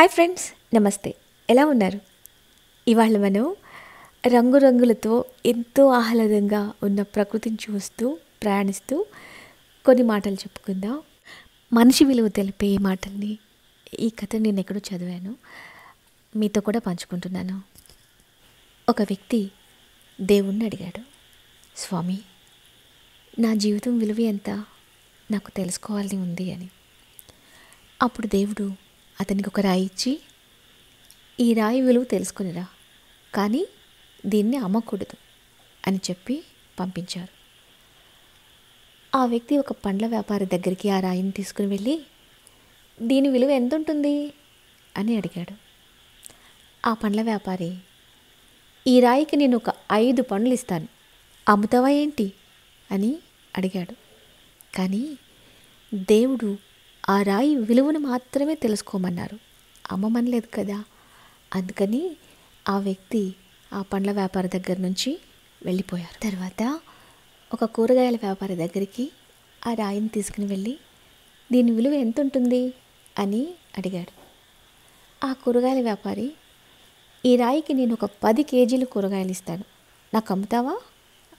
Hi friends, నమస్తే. ఎలా ఉన్నారు? ఇవాళ మనం రంగురంగులతో ఎంతో ఆహ్లాదంగా ఉన్న ప్రకృతిని చూస్తూ ప్రయాణిస్తూ కొన్ని మాటలు చెప్పుకుందాం. మనిషి విలువ తెలిపే ఈ మాటల్ని, ఈ కథ నేను ఎక్కడో చదివాను, మీతో కూడా పంచుకుంటున్నాను. ఒక వ్యక్తి దేవుణ్ణి అడిగాడు, స్వామి, నా జీవితం విలువ ఎంత, నాకు తెలుసుకోవాలని ఉంది అని. అప్పుడు దేవుడు అతనికి ఒక రాయి ఇచ్చి, ఈ రాయి విలువ తెలుసుకునిరా, కానీ దీన్ని అమ్మకూడదు అని చెప్పి పంపించారు. ఆ వ్యక్తి ఒక పండ్ల వ్యాపారి దగ్గరికి ఆ రాయిని తీసుకుని వెళ్ళి, దీని విలువ ఎంత ఉంటుంది అని అడిగాడు. ఆ పండ్ల వ్యాపారి, ఈ రాయికి నేను ఒక 5 పండ్లు ఇస్తాను, అమ్ముతావా ఏంటి అని అడిగాడు. కానీ దేవుడు ఆ రాయి విలువను మాత్రమే తెలుసుకోమన్నారు, అమ్మమనలేదు కదా. అందుకని ఆ వ్యక్తి ఆ పండ్ల వ్యాపారి దగ్గర నుంచి వెళ్ళిపోయారు. తర్వాత ఒక కూరగాయల వ్యాపారి దగ్గరికి ఆ రాయిని తీసుకుని వెళ్ళి, దీని విలువ ఎంత ఉంటుంది అని అడిగాడు. ఆ కూరగాయల వ్యాపారి, ఈ రాయికి నేను ఒక 10 కేజీలు కూరగాయలు ఇస్తాను, నాకు అమ్ముతావా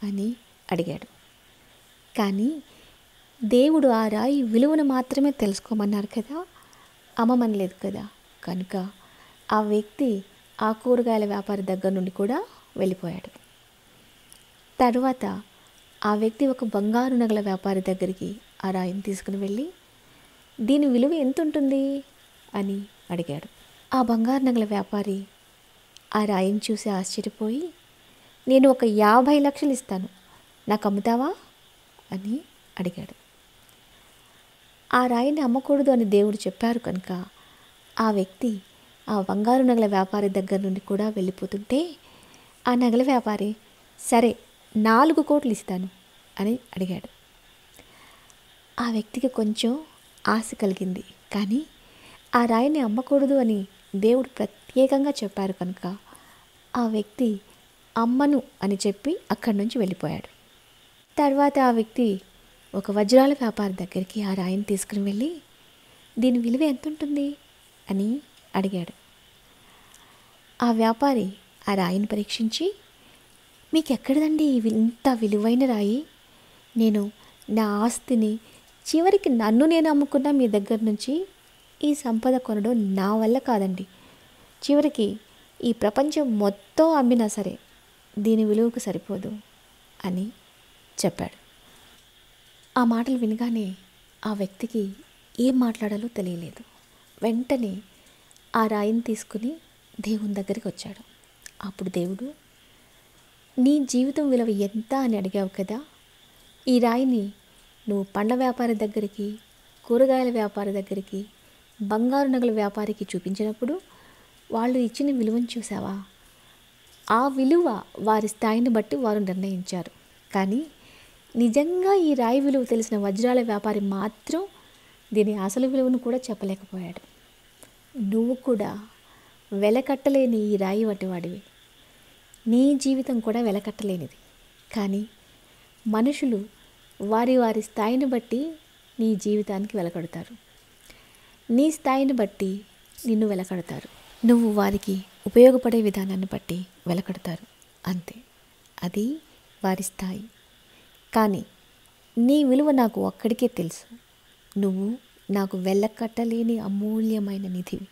అని అడిగాడు. కానీ దేవుడు ఆ రాయి విలువను మాత్రమే తెలుసుకోమన్నారు కదా, అమ్మమనలేదు కదా. కనుక ఆ వ్యక్తి ఆ కూరగాయల వ్యాపారి దగ్గర నుండి కూడా వెళ్ళిపోయాడు. తరువాత ఆ వ్యక్తి ఒక బంగారు నగల వ్యాపారి దగ్గరికి ఆ రాయిని తీసుకుని వెళ్ళి, దీని విలువ ఎంత ఉంటుంది అని అడిగాడు. ఆ బంగారు నగల వ్యాపారి ఆ రాయిని చూసి ఆశ్చర్యపోయి, నేను ఒక 50 లక్షలు ఇస్తాను, నాకు అమ్ముతావా అని అడిగాడు. ఆ రాయిని అమ్మకూడదు అని దేవుడు చెప్పారు కనుక ఆ వ్యక్తి ఆ బంగారు నగల వ్యాపారి దగ్గర నుండి కూడా వెళ్ళిపోతుంటే, ఆ నగల వ్యాపారి, సరే 4 కోట్లు ఇస్తాను అని అడిగాడు. ఆ వ్యక్తికి కొంచెం ఆశ కలిగింది. కానీ ఆ రాయిని అమ్మకూడదు అని దేవుడు ప్రత్యేకంగా చెప్పారు కనుక ఆ వ్యక్తి అమ్మను అని చెప్పి అక్కడి నుంచి వెళ్ళిపోయాడు. తర్వాత ఆ వ్యక్తి ఒక వజ్రాల వ్యాపారి దగ్గరికి ఆ రాయిని తీసుకుని వెళ్ళి, దీని విలువ ఎంత ఉంటుంది అని అడిగాడు. ఆ వ్యాపారి ఆ రాయిని పరీక్షించి, మీకు ఎక్కడదండి ఇంత విలువైన రాయి, నేను నా ఆస్తిని చివరికి నన్ను నేను అమ్ముకున్న మీ దగ్గర నుంచి ఈ సంపద కొనడం నా వల్ల కాదండి, చివరికి ఈ ప్రపంచం మొత్తం అమ్మినా సరే దీని విలువకు సరిపోదు అని చెప్పాడు. ఆ మాటలు వినగానే ఆ వ్యక్తికి ఏం మాట్లాడాలో తెలియలేదు. వెంటనే ఆ రాయిని తీసుకుని దేవుని దగ్గరికి వచ్చాడు. అప్పుడు దేవుడు, నీ జీవితం విలువ ఎంత అని అడిగావు కదా, ఈ రాయిని నువ్వు పండ్ల వ్యాపారి దగ్గరికి, కూరగాయల వ్యాపారి దగ్గరికి, బంగారు నగల వ్యాపారికి చూపించినప్పుడు వాళ్ళు ఇచ్చిన విలువను చూసావా, ఆ విలువ వారి స్థాయిని బట్టి వారు నిర్ణయించారు. కానీ నిజంగా ఈ రాయి విలువ తెలిసిన వజ్రాల వ్యాపారి మాత్రం దీని అసలు విలువను కూడా చెప్పలేకపోయాడు. నువ్వు కూడా వెలకట్టలేని ఈ రాయి వంటి వాడివి, నీ జీవితం కూడా వెలకట్టలేనిది. కానీ మనుషులు వారి వారి స్థాయిని బట్టి నీ జీవితానికి వెలకడతారు, నీ స్థాయిని బట్టి నిన్ను వెలకడతారు, నువ్వు వారికి ఉపయోగపడే విధానాన్ని బట్టి వెలకడతారు, అంతే. అది వారి స్థాయి. కానీ నీ విలువ నాకు ఒక్కడికే తెలుసు, నువ్వు నాకు వెలకట్టలేని అమూల్యమైన నిధివి.